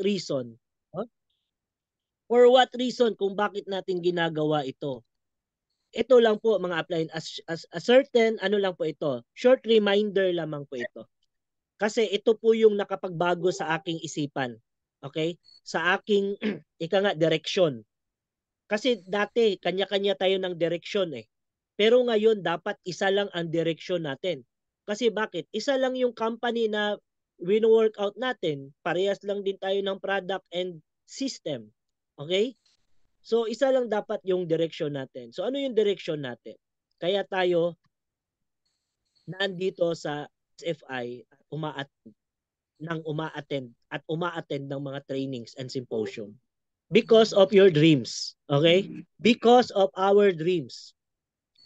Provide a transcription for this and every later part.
reason? Huh? For what reason kung bakit natin ginagawa ito? Ito lang po mga upline, as a certain ano lang po ito, short reminder lamang po ito. Kasi ito po yung nakapagbago sa aking isipan. Okay? Sa aking ika nga direksyon. Kasi dati kanya-kanya tayo ng direksyon eh. Pero ngayon dapat isa lang ang direksyon natin. Kasi bakit? Isa lang yung company na wino-workout natin. Parehas lang din tayo ng product and system. Okay? So isa lang dapat yung direksyon natin. So ano yung direksyon natin? Kaya tayo nandito sa SFI at umaattend ng mga trainings and symposium because of your dreams. Okay? Because of our dreams.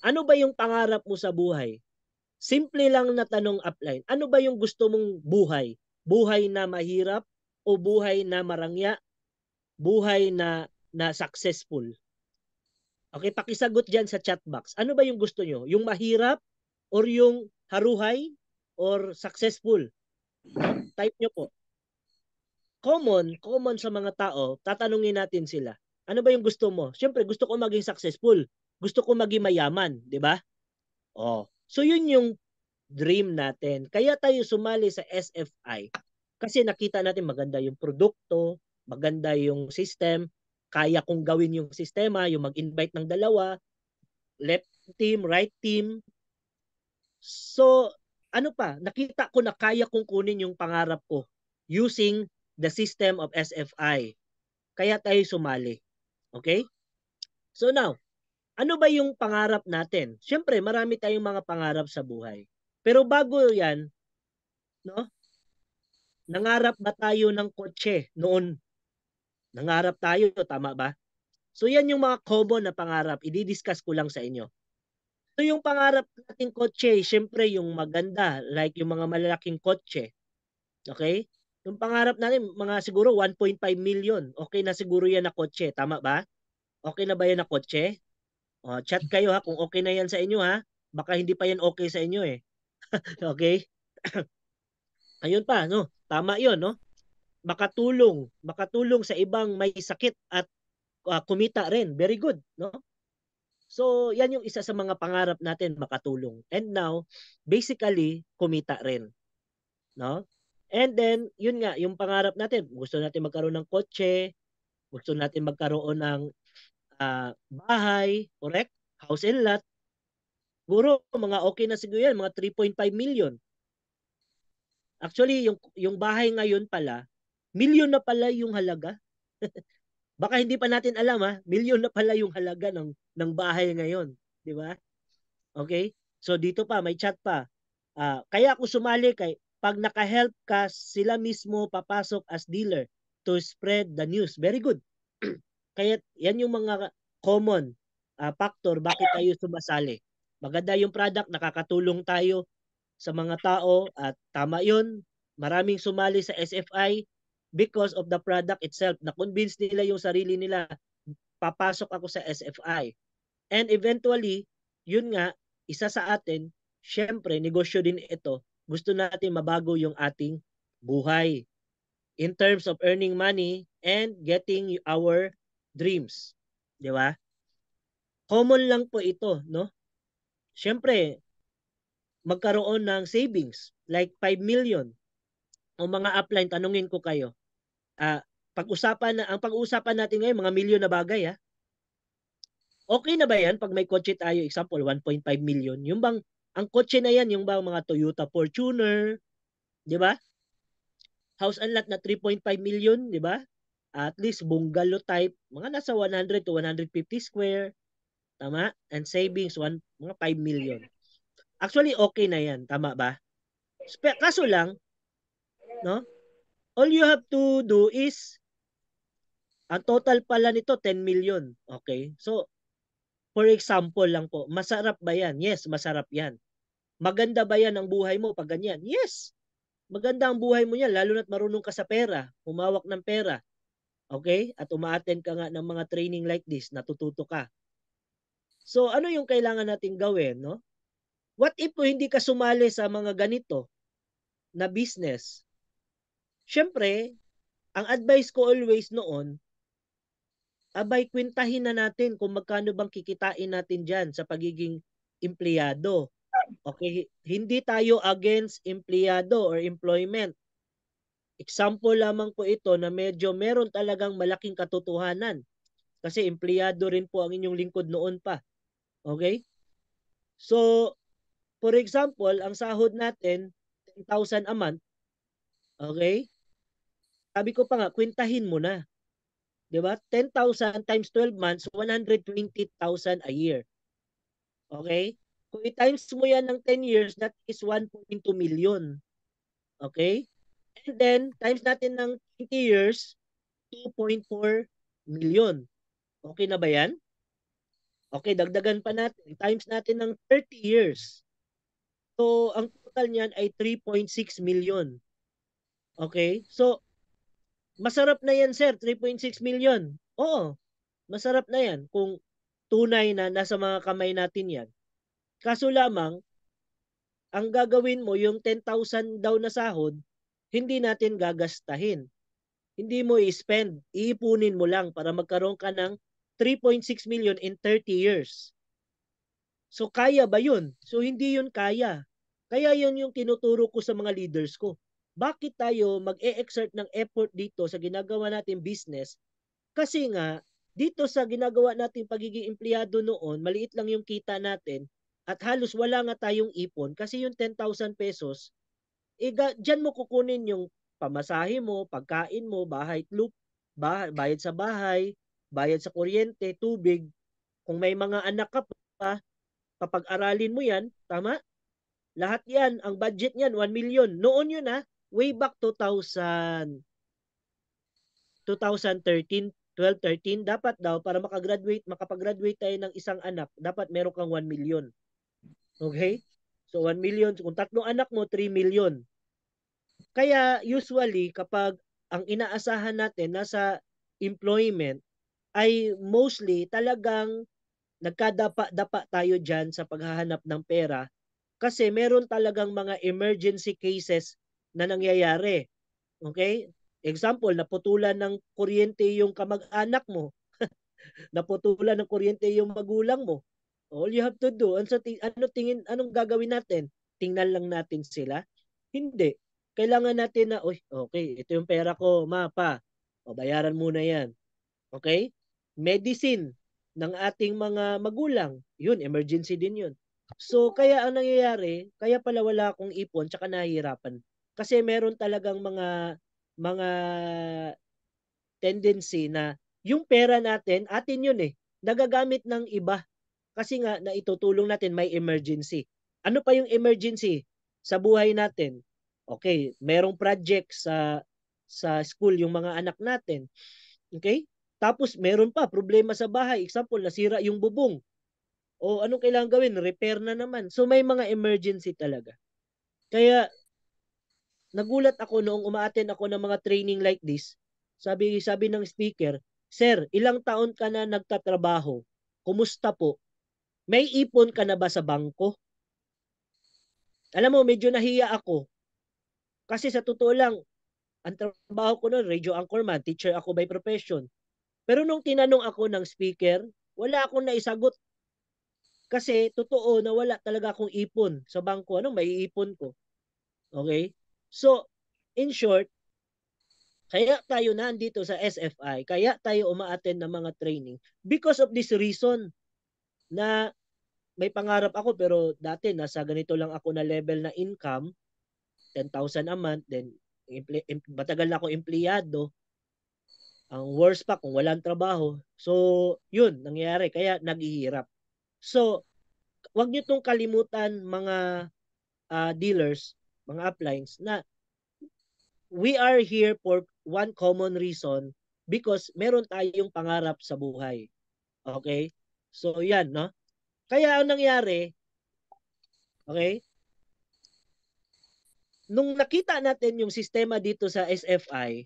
Ano ba yung pangarap mo sa buhay? Simple lang na tanong upline. Ano ba yung gusto mong buhay? Buhay na mahirap o buhay na marangya? Buhay na successful? Okay, pakisagot diyan sa chat box. Ano ba yung gusto nyo? Yung mahirap or yung haruhay or successful? No? Type nyo po. Common sa mga tao, tatanungin natin sila. Ano ba yung gusto mo? Siyempre, gusto ko maging successful. Gusto ko maging mayaman, di ba? Oh. So yun yung dream natin. Kaya tayo sumali sa SFI kasi nakita natin maganda yung produkto, maganda yung system, kaya kong gawin yung sistema, yung mag-invite ng dalawa, left team, right team. So, ano pa, nakita ko na kaya kong kunin yung pangarap ko using the system of SFI. Kaya tayo sumali. Okay? So now, ano ba yung pangarap natin? Siyempre, marami tayong mga pangarap sa buhay. Pero bago yan, no? Nangarap ba tayo ng kotse noon? Nangarap tayo, tama ba? So yan yung mga common na pangarap. I-discuss ko lang sa inyo. So yung pangarap nating kotse, siyempre yung maganda, like yung mga malalaking kotse. Okay? Yung pangarap natin, mga siguro 1.5 million. Okay na siguro yan na kotse, tama ba? Okay na ba yan na kotse? Chat kayo ha kung okay na yan sa inyo ha. Baka hindi pa yan okay sa inyo eh. Okay? Ayun pa, no? Tama 'yon, no? Makatulong sa ibang may sakit at kumita rin. Very good, no? So, yan yung isa sa mga pangarap natin, makatulong. And now, basically, kumita rin, no? And then, yun nga, yung pangarap natin, gusto natin magkaroon ng kotse, gusto natin magkaroon ng bahay, correct? House and lot. Siguro, mga okay na siguro yan, mga 3.5 million. Actually, yung bahay ngayon pala, milyon na pala yung halaga. Baka hindi pa natin alam ha, milyon na pala yung halaga ng bahay ngayon, di ba? Okay? So dito pa may chat pa. Kaya ako sumali kay pag naka-help ka, sila mismo papasok as dealer to spread the news. Very good. Kaya yan yung mga common factor bakit tayo sumasali. Maganda yung product, nakakatulong tayo sa mga tao at tama yun. Maraming sumali sa SFI because of the product itself. Na-convince nila yung sarili nila, papasok ako sa SFI. And eventually, yun nga, isa sa atin, syempre, negosyo din ito. Gusto natin mabago yung ating buhay in terms of earning money and getting our dreams. Di ba? Common lang po ito, no? Syempre, magkaroon ng savings like 5 million. O mga upline, tanungin ko kayo. Ang pag-uusapan natin ngayon, mga milyon na bagay ha. Okay na ba yan pag may kotse tayo, example, 1.5 million? Yung bang, ang kotse na yan, yung bang mga Toyota Fortuner, di ba? House and lot na 3.5 million, di ba? At least bungalow type, mga nasa 100 to 150 square, tama? And savings, mga 5 million. Actually, okay na yan, tama ba? Kaso lang, no? All you have to do is, ang total pala nito, 10 million. Okay? So, for example lang po, masarap ba yan? Yes, masarap yan. Maganda ba yan ang buhay mo pag ganyan? Yes. Maganda ang buhay mo yan, lalo na't marunong ka sa pera, humawak ng pera. Okay? At umaattend ka nga ng mga training like this, natututo ka. So, ano yung kailangan natin gawin, no? What if hindi ka sumali sa mga ganito na business? Siyempre, Ang advice ko always noon, abay kwentahin na natin kung magkano bang kikitain natin diyan sa pagiging empleyado. Okay, hindi tayo against empleyado or employment. Example lamang po ito na medyo meron talagang malaking katotohanan kasi empleyado rin po ang inyong lingkod noon pa. Okay? So, for example, ang sahod natin 10,000 a month, okay? Sabi ko pa nga, kwentahin mo na. 'Di ba? 10,000 times 12 months, 120,000 a year. Okay? Kung i-times mo yan ng 10 years, that is 1.2 million. Okay? And then, times natin ng 20 years, 2.4 million. Okay na ba yan? Okay, dagdagan pa natin. Times natin ng 30 years. So, ang total niyan ay 3.6 million. Okay? So, masarap na yan, sir. 3.6 million. Oo, masarap na yan kung tunay na nasa mga kamay natin yan. Kaso lamang, ang gagawin mo, yung 10,000 daw na sahod, hindi natin gagastahin. Hindi mo i-spend, iipunin mo lang para magkaroon ka ng 3.6 million in 30 years. So kaya ba yun? So hindi yun kaya. Kaya yun yung tinuturo ko sa mga leaders ko. Bakit tayo mag-e-exert ng effort dito sa ginagawa natin business? Kasi nga, dito sa ginagawa natin pagiging empleyado noon, maliit lang yung kita natin at halos wala nga tayong ipon kasi yung 10,000 pesos, dyan mo kukunin yung pamasahe mo, pagkain mo, bayad sa bahay, bayad sa kuryente, tubig. Kung may mga anak ka pa, papag-aralin mo yan, tama? Lahat yan, ang budget niyan, 1 million. Noon yun way back 2013, 12, 13, dapat daw para makapag-graduate tayo ng isang anak, dapat meron kang 1 million. Okay? So 1 million, kung tatlong anak mo, 3 million. Kaya usually kapag ang inaasahan natin nasa employment ay mostly talagang nagkadapa-dapa tayo dyan sa paghahanap ng pera kasi meron talagang mga emergency cases na nangyayari. Okay? Example, naputulan ng kuryente yung kamag-anak mo, naputulan ng kuryente yung magulang mo. All you have to do, anong gagawin natin? Tingnan lang natin sila? Hindi. Kailangan natin na, okay, ito yung pera ko, ma, pa. O, bayaran muna yan. Okay? Medicine ng ating mga magulang. Yun, emergency din yun. So, kaya ang nangyayari, kaya pala wala akong ipon, tsaka nahihirapan. Kasi meron talagang mga tendency na yung pera natin, atin yun nagagamit ng iba. Kasi nga, na itutulong natin, may emergency. Ano pa yung emergency sa buhay natin? Okay, merong project sa school yung mga anak natin. Okay? Tapos meron pa problema sa bahay. Example, nasira yung bubong. O anong kailangan gawin? Repair na naman. So may mga emergency talaga. Kaya nagulat ako noong umaattend ako ng mga training like this. Sabi ng speaker, "Sir, ilang taon ka na nagtatrabaho? Kumusta po? May ipon ka na ba sa bangko?" Alam mo, medyo nahiya ako. Kasi sa totoo lang, ang trabaho ko noon, radio anchorman, teacher ako by profession. Pero nung tinanong ako ng speaker, wala akong naisagot. Kasi totoo na wala talaga akong ipon sa bangko. Anong maiipon ko? Okay? So, in short, kaya tayo nandito sa SFI, kaya tayo umaattend ng mga training because of this reason na may pangarap ako pero dati nasa ganito lang ako na level na income, 10,000 a month, then matagal na ako empleyado. Ang worst pa kung walang trabaho. So, yun, nangyayari. Kaya naghihirap. So, wag nyo tong kalimutan mga dealers, mga uplines, na we are here for one common reason because meron tayong pangarap sa buhay. Okay? So, yan, no? Kaya ang nangyari, okay, nung nakita natin yung sistema dito sa SFI,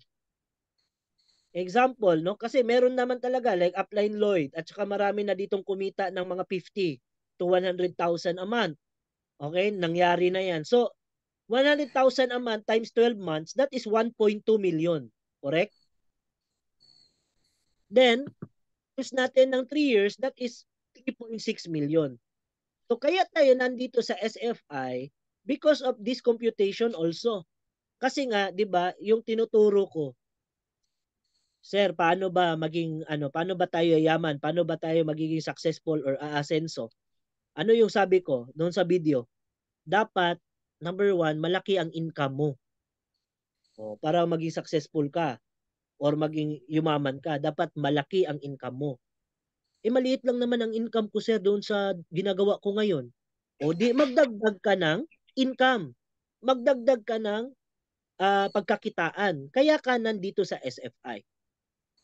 example, no? Kasi meron naman talaga like Upline Lloyd at saka marami na ditong kumita ng mga 50 to 100,000 a month. Okay? Nangyari na yan. So, 100,000 a month times 12 months, that is 1.2 million. Correct? Then, times natin ng 3 years, that is 3.6 million. So kaya tayo nandito sa SFI because of this computation also. Kasi nga, 'di ba, yung tinuturo ko, sir, paano ba maging paano ba tayo yaman? Paano ba tayo magiging successful or aasenso? Ano yung sabi ko noon sa video? Dapat number one, malaki ang income mo. O, para maging successful ka or maging yumaman ka, dapat malaki ang income mo. Maliit lang naman ang income ko, sir, doon sa ginagawa ko ngayon. O di magdagdag ka ng income. Magdagdag ka ng pagkakitaan. Kaya ka nandito sa SFI.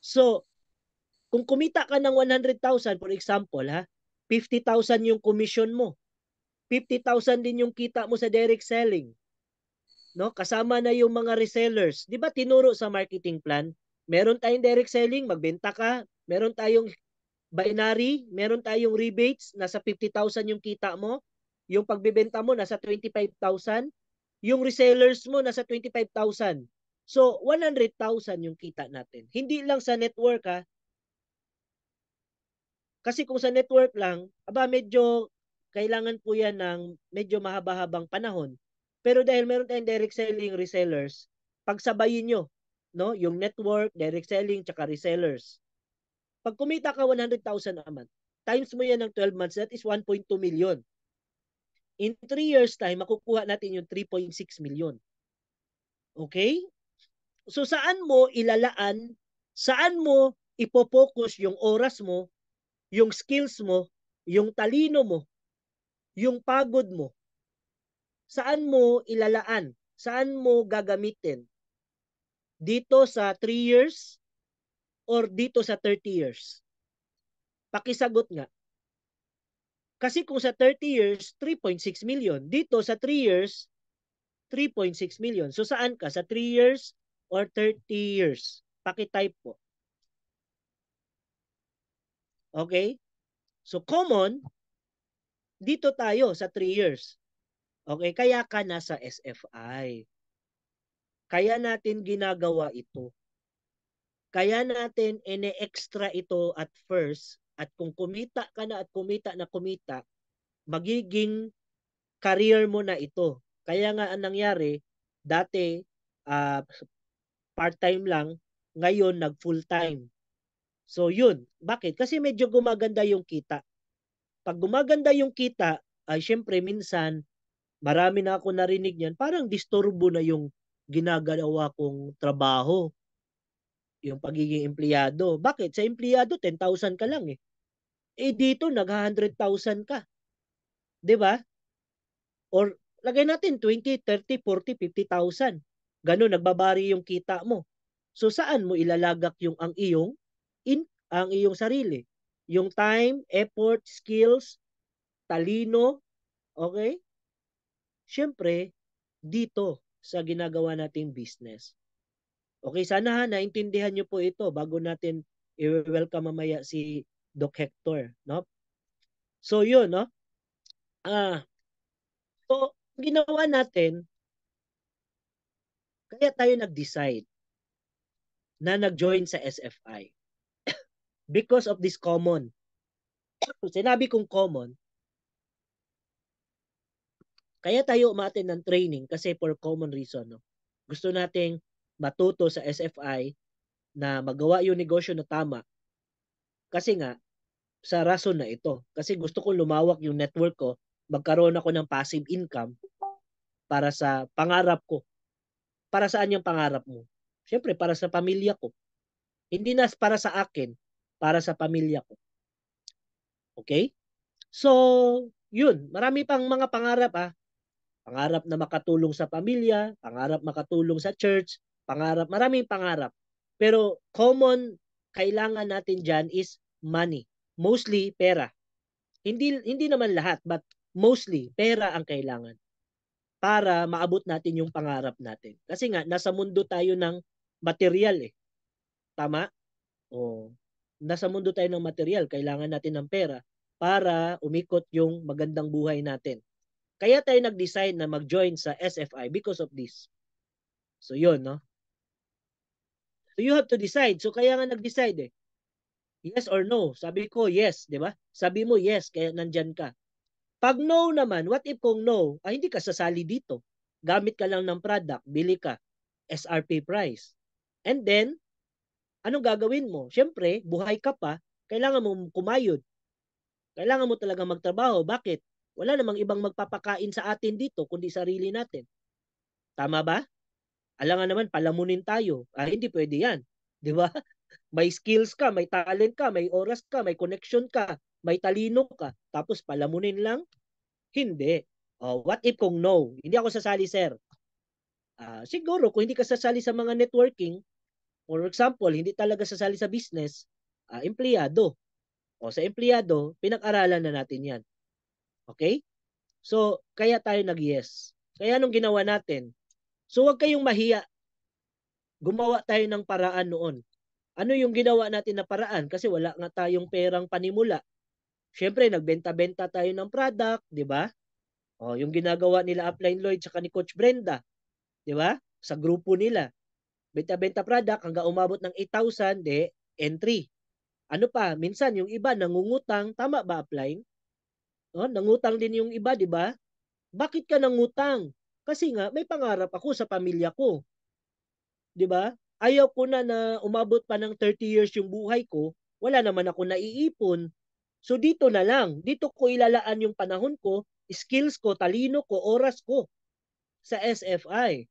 So, kung kumita ka ng 100,000, for example, 50,000 yung commission mo. 50,000 din yung kita mo sa direct selling. No? Kasama na yung mga resellers. 'Di ba tinuro sa marketing plan? Meron tayong direct selling, magbenta ka. Meron tayong binary, meron tayong rebates, nasa 50,000 yung kita mo. Yung pagbebenta mo, nasa 25,000. Yung resellers mo, nasa 25,000. So, 100,000 yung kita natin. Hindi lang sa network, Kasi kung sa network lang, medyo kailangan po yan ng medyo mahaba-habang panahon. Pero dahil meron tayong direct selling resellers, pagsabayin nyo, no? Yung network, direct selling, tsaka resellers. Pag kumita ka 100,000 a month, times mo yan ng 12 months, that is 1.2 million. In 3 years time, makukuha natin yung 3.6 million. Okay? So saan mo ilalaan, saan mo ipopokus yung oras mo, yung skills mo, yung talino mo, yung pagod mo? Saan mo ilalaan? Saan mo gagamitin? Dito sa 3 years or dito sa 30 years? Pakisagot nga. Kasi kung sa 30 years, 3.6 million. Dito sa 3 years, 3.6 million. So saan ka? Sa 3 years or 30 years? Paki-type po. Okay? So common, dito tayo sa 3 years. Okay? Kaya ka nasa SFI. Kaya natin ginagawa ito. Kaya natin ine-extra ito at first, at kung kumita ka na at kumita na kumita, magiging career mo na ito. Kaya nga ang nangyari, dati part-time lang, ngayon nag full-time. So yun, bakit? Kasi medyo gumaganda yung kita. Pag gumaganda yung kita, ay syempre minsan, marami na ako narinig niyan, parang disturbo na yung ginagawa kong trabaho, yung pagiging empleyado. Bakit? Sa empleyado, 10,000 ka lang eh. Dito, nag-100,000 ka. 'Di ba? Or lagay natin 20, 30, 40, 50,000. Ganun, nagbabari yung kita mo. So saan mo ilalagak yung ang iyong sarili? Yung time, effort, skills, talino, okay? Siyempre, dito sa ginagawa nating business. Okay, sana naintindihan niyo po ito bago natin i-welcome mamaya si Doc Hector, no? So yun, no? So ginawa natin, kaya tayo nag-decide na nag-join sa SFI because of this common. Sinabi kong common, kaya tayo umattend ng training kasi for common reason, no? Gusto nating matuto sa SFI na magawa yung negosyo na tama. Kasi nga, sa rason na ito. Kasi gusto ko lumawak yung network ko, magkaroon ako ng passive income para sa pangarap ko. Para saan yung pangarap mo? Siyempre, para sa pamilya ko. Hindi na para sa akin, para sa pamilya ko. Okay? So, yun. Marami pang mga pangarap, Pangarap na makatulong sa pamilya, pangarap makatulong sa church, pangarap, maraming pangarap. Pero common kailangan natin dyan is money. Mostly pera. Hindi naman lahat, but mostly pera ang kailangan para maabot natin yung pangarap natin. Kasi nga nasa mundo tayo ng material eh. Tama? O nasa mundo tayo ng material, kailangan natin ng pera para umikot yung magandang buhay natin. Kaya tayo nag-decide na mag-join sa SFI because of this. So yun, no? So you have to decide. So kaya nga nag-decide eh. Yes or no? Sabi ko, yes, di ba? Sabi mo, yes, kaya nandyan ka. Pag no naman, what if kung no, hindi ka sasali dito. Gamit ka lang ng product, bili ka, SRP price. And then, anong gagawin mo? Siyempre, buhay ka pa, kailangan mo kumayod. Kailangan mo talaga magtrabaho. Bakit? Wala namang ibang magpapakain sa atin dito, kundi sarili natin. Tama ba? Alangan naman, palamunin tayo. Hindi pwede yan. Di ba? May skills ka, may talent ka, may oras ka, may connection ka, may talino ka. Tapos palamunin lang? Hindi. What if kung no? Hindi ako sasali, sir. Siguro, kung hindi ka sasali sa mga networking, for example, hindi talaga sasali sa business, empleyado. Sa empleyado, pinag-aralan na natin yan. Okay? So, kaya tayo nag-yes. Kaya anong ginawa natin? So, huwag kayong mahiya. Gumawa tayo ng paraan noon. Ano yung ginawa natin na paraan? Kasi wala nga tayong perang panimula. Siyempre, nagbenta-benta tayo ng product, di ba? Yung ginagawa nila Upline Lloyd tsaka ni Coach Brenda, di ba? Sa grupo nila. Benta-benta product hanggang umabot ng 8,000, entry. Ano pa, minsan yung iba nangungutang, tama ba Upline? Nangutang din yung iba, di ba? Bakit ka nangutang? Kasi nga, may pangarap ako sa pamilya ko. Di ba? Ayaw ko na umabot pa ng 30 years yung buhay ko, wala naman ako naiipon. So dito na lang, dito ko ilalaan yung panahon ko, skills ko, talino ko, oras ko sa SFI.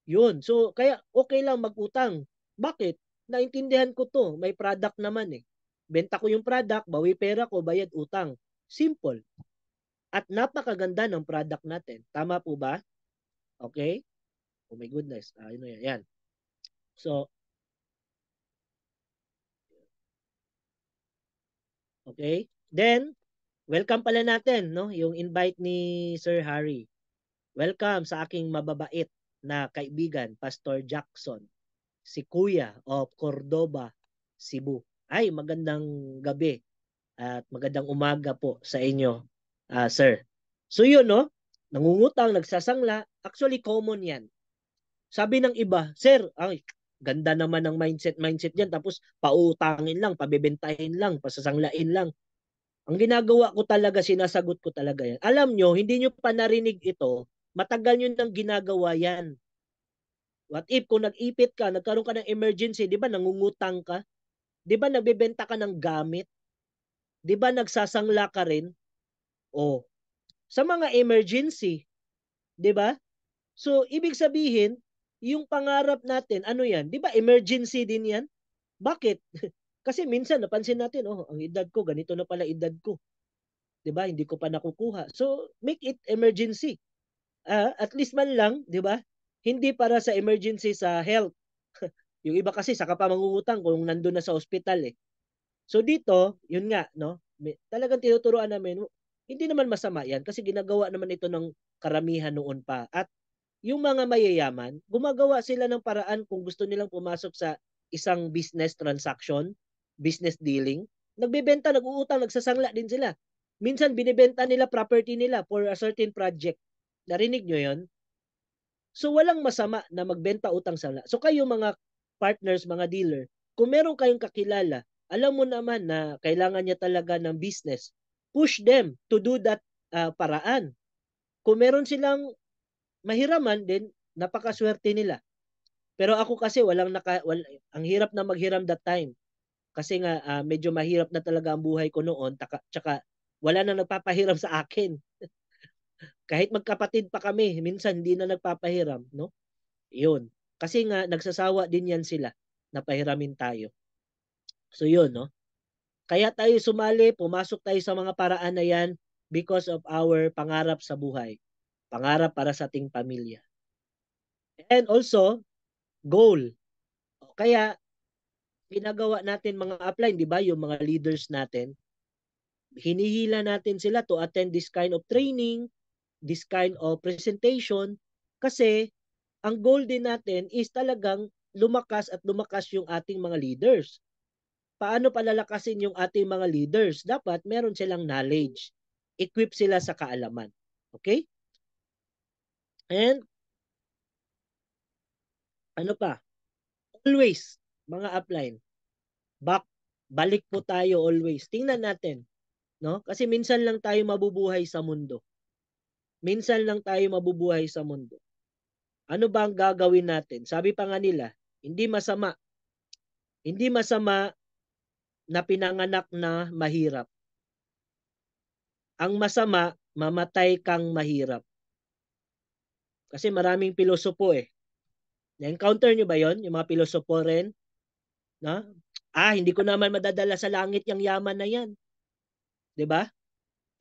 Yun. So kaya okay lang mag-utang. Bakit? Naintindihan ko to, may product naman eh. Benta ko yung product, bawi pera ko, bayad utang. Simple. At napakaganda ng product natin. Tama po ba? Okay? Oh my goodness. Ano yan? Yan. So, okay? Then, welcome pala natin, no? Yung invite ni Sir Harry. Welcome sa aking mababait na kaibigan, Pastor Jackson, si Kuya of Cordoba, Cebu. Ay, magandang gabi at magandang umaga po sa inyo, sir. So yun, no? Nangungutang, nagsasangla. Actually, common yan. Sabi ng iba, sir, ay, ganda naman ng mindset yan. Tapos, pautangin lang, pabebentahin lang, pasasanglain lang. Ang ginagawa ko talaga, sinasagot ko talaga yan. Alam nyo, hindi nyo pa narinig ito, matagal nyo nang ginagawa yan. What if kung nag-ipit ka, nagkaroon ka ng emergency, di ba nangungutang ka? Di ba nagbebenta ka ng gamit? Di ba nagsasangla ka rin? Sa mga emergency, di ba? So, ibig sabihin, yung pangarap natin, ano yan? Di ba emergency din yan? Bakit? Kasi minsan napansin natin, ang edad ko, ganito na pala edad ko. 'Di ba? Hindi ko pa nakukuha. So, make it emergency. At least man lang, 'di ba? Hindi para sa emergency sa health. Yung iba kasi saka pa mangungutang kung nandoon na sa ospital eh. So dito, yun nga, no? Talagang tinuturuan namin, hindi naman masama yan kasi ginagawa naman ito ng karamihan noon pa. At yung mga mayayaman, gumagawa sila ng paraan kung gusto nilang pumasok sa isang business transaction, business dealing. Nagbebenta, nag-uutang, nagsasangla din sila. Minsan binibenta nila property nila for a certain project. Narinig nyo yon? So walang masama na magbenta utang sangla. So kayo mga partners, mga dealer, kung meron kayong kakilala, alam mo naman na kailangan niya talaga ng business, push them to do that paraan. Kung meron silang mahiraman din, napakaswerte nila. Pero ako kasi ang hirap na maghiram that time. Kasi nga medyo mahirap na talaga ang buhay ko noon, tsaka wala na nagpapahiram sa akin. Kahit magkapatid pa kami, minsan hindi na nagpapahiram, no? 'Yun. Kasi nga nagsasawa din yan sila na pahiramin tayo. So 'yun, no? Kaya tayo sumali, pumasok tayo sa mga paraan na yan because of our pangarap sa buhay. Pangarap para sa ating pamilya. And also, goal. Kaya ginagawa natin mga upline, 'di ba? Yung mga leaders natin, hinihila natin sila to attend this kind of training, this kind of presentation kasi ang goal din natin is talagang lumakas at lumakas yung ating mga leaders. Paano palalakasin yung ating mga leaders? Dapat meron silang knowledge. Equip sila sa kaalaman. Okay? And ano pa? Always, mga upline, back Balik po tayo always. Tingnan natin, no? Kasi minsan lang tayo mabubuhay sa mundo. Minsan lang tayo mabubuhay sa mundo. Ano ba ang gagawin natin? Sabi pa nga nila, hindi masama. Hindi masama na pinanganak na mahirap. Ang masama, mamatay kang mahirap. Kasi maraming pilosopo eh. Na-encounter nyo ba yon? Yung mga pilosopo rin? Na? Hindi ko naman madadala sa langit yung yaman na yan. 'Di ba?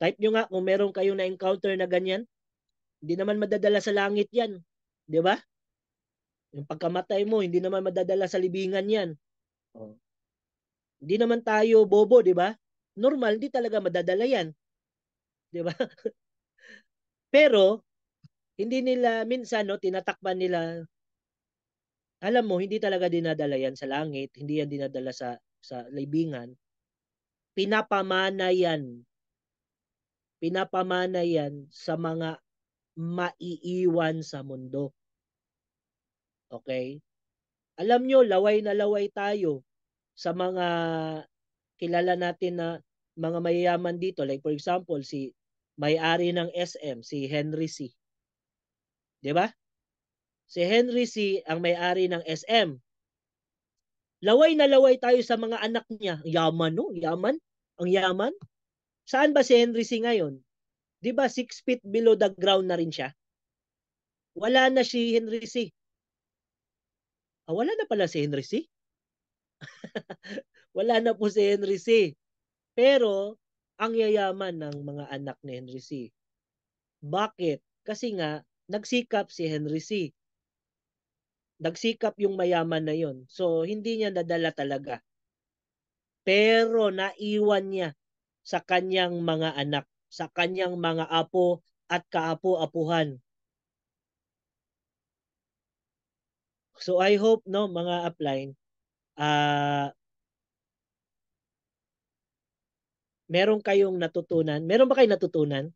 Type nyo nga kung meron kayong na-encounter na ganyan. Hindi naman madadala sa langit yan. 'Di ba? Yung pagkamatay mo, hindi naman madadala sa libingan yan. Oh. Hindi naman tayo bobo, 'di ba? Normal, hindi talaga madadala yan. 'Di ba? Pero, hindi nila, minsan, no, tinatakpan nila, alam mo, hindi talaga dinadala yan sa langit, hindi yan dinadala sa libingan. Pinapamana yan. Pinapamana yan sa mga maiiwan sa mundo. Okay? Alam nyo, laway na laway tayo sa mga kilala natin na mga mayayaman dito. Like for example, si may-ari ng SM, si Henry C. 'Di ba? Si Henry C ang may-ari ng SM. Laway na laway tayo sa mga anak niya. Yaman, no? Yaman? Ang yaman? Saan ba si Henry C ngayon? 'Di ba 6 feet below the ground na rin siya? Wala na si Henry C. Wala na pala si Henry C. Wala na po si Henry C. Pero, ang yayaman ng mga anak ni Henry C. Bakit? Kasi nga, nagsikap si Henry C. Nagsikap yung mayaman na yon. So, hindi niya nadala talaga. Pero, naiwan niya sa kanyang mga anak, sa kanyang mga apo at kaapo-apuhan. So, I hope, no, mga upline, meron kayong natutunan. Meron ba kayong natutunan?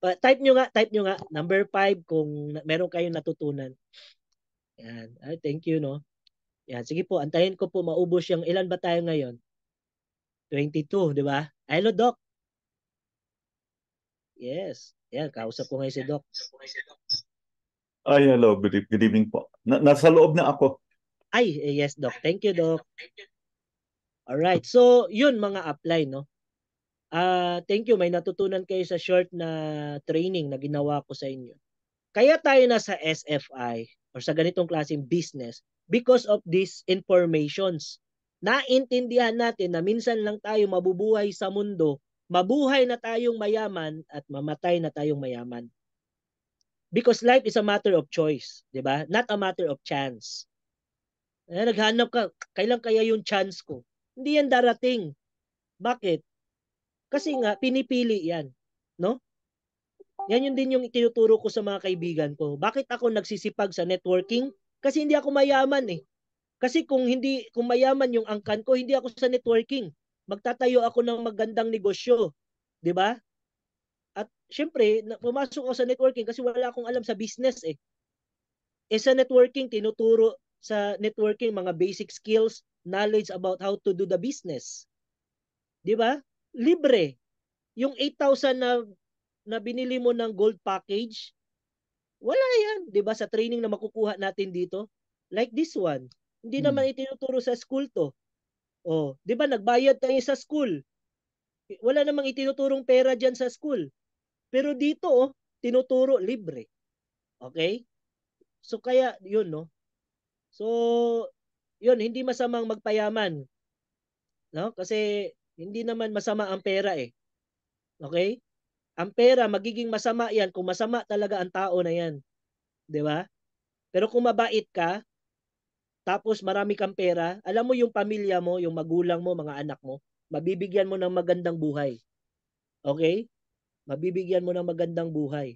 Type nyo nga, number 5 kung meron kayong natutunan. Yan. Thank you, no? Yan. Sige po, antayin ko po maubos yung ilan ba tayo ngayon? 22, di ba? Hello, Doc. Yes. Yan, kausap ko ngayon si Doc. Ay, hello. Good evening po. Nasa loob na ako. Ay, yes, Doc. Thank you, Doc. Alright. So, yun mga upline, no? Thank you. May natutunan kayo sa short na training na ginawa ko sa inyo. Kaya tayo nasa SFI or sa ganitong klaseng business because of these informations. Naintindihan natin na minsan lang tayo mabubuhay sa mundo, mabuhay na tayong mayaman at mamatay na tayong mayaman. Because life is a matter of choice, di ba? Not a matter of chance. Naghanap ka, kailan kaya yung chance ko? Hindi yan darating. Bakit? Kasi nga, pinipili yan. No? Yan yun din yung itinuturo ko sa mga kaibigan ko. Bakit ako nagsisipag sa networking? Kasi hindi ako mayaman eh. Kasi kung mayaman yung angkan ko, hindi ako sa networking. Magtatayo ako ng magandang negosyo, 'di ba? At syempre, pumasok ako sa networking kasi wala akong alam sa business eh. Sa networking tinuturo sa networking mga basic skills, knowledge about how to do the business. 'Di ba? Libre. Yung 8,000 na binili mo ng gold package, wala yan, 'di ba, sa training na makukuha natin dito. Like this one. Hindi naman itinuturo sa school to. Oh, 'di ba nagbayad tayo sa school? Wala namang itinuturong pera diyan sa school. Pero dito tinuturo libre. Okay? So kaya 'yun no. So 'yun hindi masamang magpayaman, no? Kasi hindi naman masama ang pera eh. Okay? Ang pera magiging masama 'yan kung masama talaga ang tao na 'yan, 'di ba? Pero kung mabait ka, tapos marami kang pera, alam mo yung pamilya mo, yung magulang mo, mga anak mo, mabibigyan mo ng magandang buhay. Okay? Mabibigyan mo ng magandang buhay.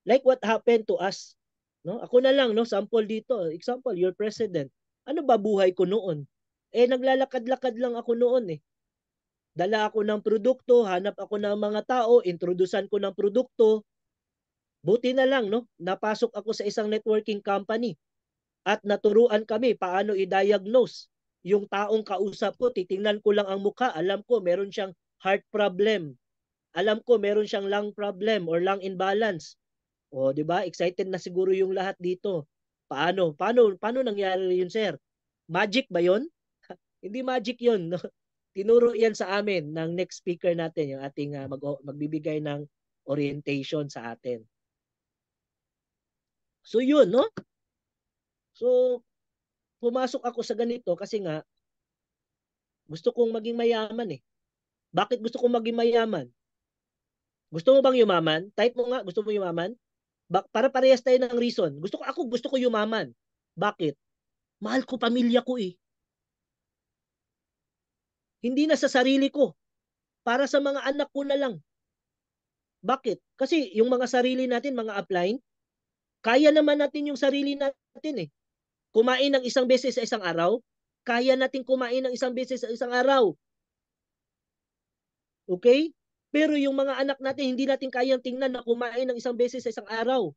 Like what happened to us. No? Ako na lang, no? Sample dito. Example, your president. Ano ba buhay ko noon? Naglalakad-lakad lang ako noon eh. Dala ako ng produkto, hanap ako ng mga tao, introdusan ko ng produkto. Buti na lang, no? Napasok ako sa isang networking company at naturuan kami paano i-diagnose yung taong kausap ko, titingnan ko lang ang mukha, alam ko meron siyang heart problem. Alam ko meron siyang lung problem or lung imbalance. O, 'di ba? Excited na siguro yung lahat dito. Paano nangyari yun, sir? Magic ba 'yon? Hindi magic 'yon, no? Tinuro 'yan sa amin ng next speaker natin, yung ating magbibigay ng orientation sa atin. So 'yun, no? So pumasok ako sa ganito kasi nga gusto kong maging mayaman eh. Bakit gusto kong maging mayaman? Gusto mo bang yumaman? Type mo nga, gusto mo yumaman? Para parehas tayo ng reason. Gusto ko yumaman. Bakit? Mahal ko pamilya ko eh. Hindi na sa sarili ko. Para sa mga anak ko na lang. Bakit? Kasi yung mga sarili natin, mga upline, kaya naman natin yung sarili natin eh. Kumain ng isang beses sa isang araw, kaya natin kumain ng isang beses sa isang araw. Okay? Pero yung mga anak natin, hindi natin kayang tingnan na kumain ng isang beses sa isang araw.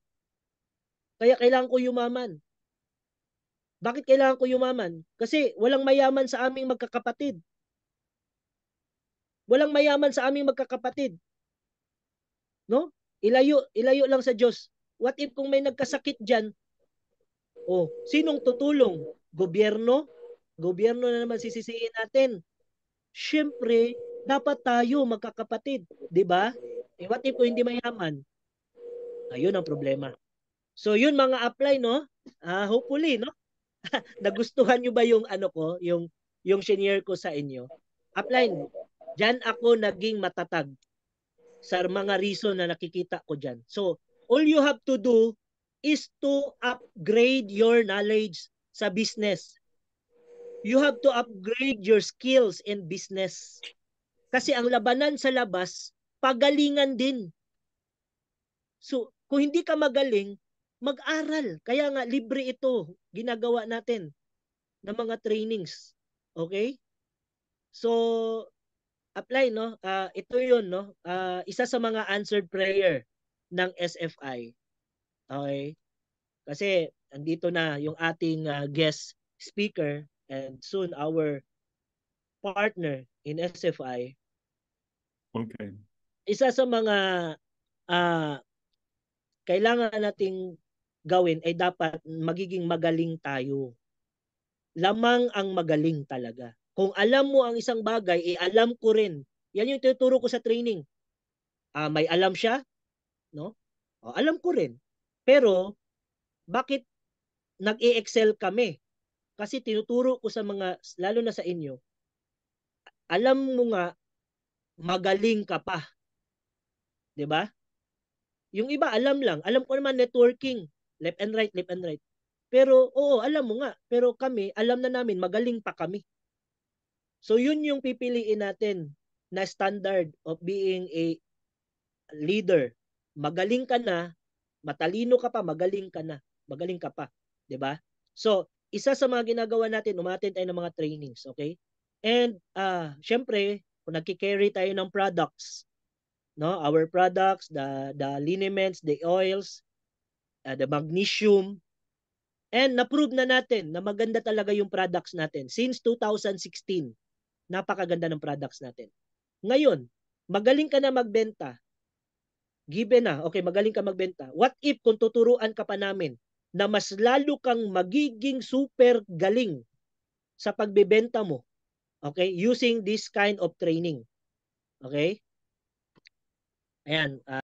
Kaya kailangan ko yumaman. Bakit kailangan ko yumaman? Kasi walang mayaman sa aming magkakapatid. Walang mayaman sa aming magkakapatid. No? Ilayo lang sa Diyos. What if kung may nagkasakit diyan? Oh, sinong tutulong? Gobyerno? Gobyerno na naman sisisihin natin. Siyempre, dapat tayo magkakapatid, 'di ba? Eh what if kung hindi mayaman? Ayun ang problema. So yun mga apply, no? Hopefully, no? Nagustuhan nyo ba yung ano ko, yung senior ko sa inyo? Upline, diyan ako naging matatag sa mga reason na nakikita ko diyan. So, all you have to do is to upgrade your knowledge sa business. You have to upgrade your skills in business. Kasi ang labanan sa labas, pagalingan din. So, kung hindi ka magaling, mag-aral. Kaya nga, libre ito. Ginagawa natin ng mga trainings. Okay? So, apply, no? Ito yun, no? Isa sa mga answered prayer ng SFI. Okay? Kasi, andito na yung ating guest speaker and soon our partner in SFI. Okay. Isa sa mga uh, kailangan nating gawin ay dapat magiging magaling tayo. Lamang ang magaling talaga. Kung alam mo ang isang bagay, alam ko rin. Yan yung tuturo ko sa training. May alam siya, no? Alam ko rin. Pero, bakit nag-i-excel kami? Kasi tinuturo ko sa mga, lalo na sa inyo, alam mo nga, magaling ka pa. 'Di ba? Yung iba, alam lang. Alam ko naman networking. Left and right, left and right. Pero, oo, alam mo nga. Pero kami, alam na namin, magaling pa kami. So, yun yung pipiliin natin na standard of being a leader. Magaling ka na, matalino ka pa, magaling ka na. Magaling ka pa. 'Di ba? So, isa sa mga ginagawa natin, umattend tayo ng mga trainings. Okay? And, syempre, kung nagki-carry tayo ng products, no, our products, the liniments, the oils, the magnesium, and na-prove na natin na maganda talaga yung products natin since 2016. Napakaganda ng products natin. Ngayon, magaling ka na magbenta, given na, okay, magaling ka magbenta, what if kung tuturuan ka pa namin na mas lalo kang magiging super galing sa pagbebenta mo, okay, using this kind of training. Okay? Ayan,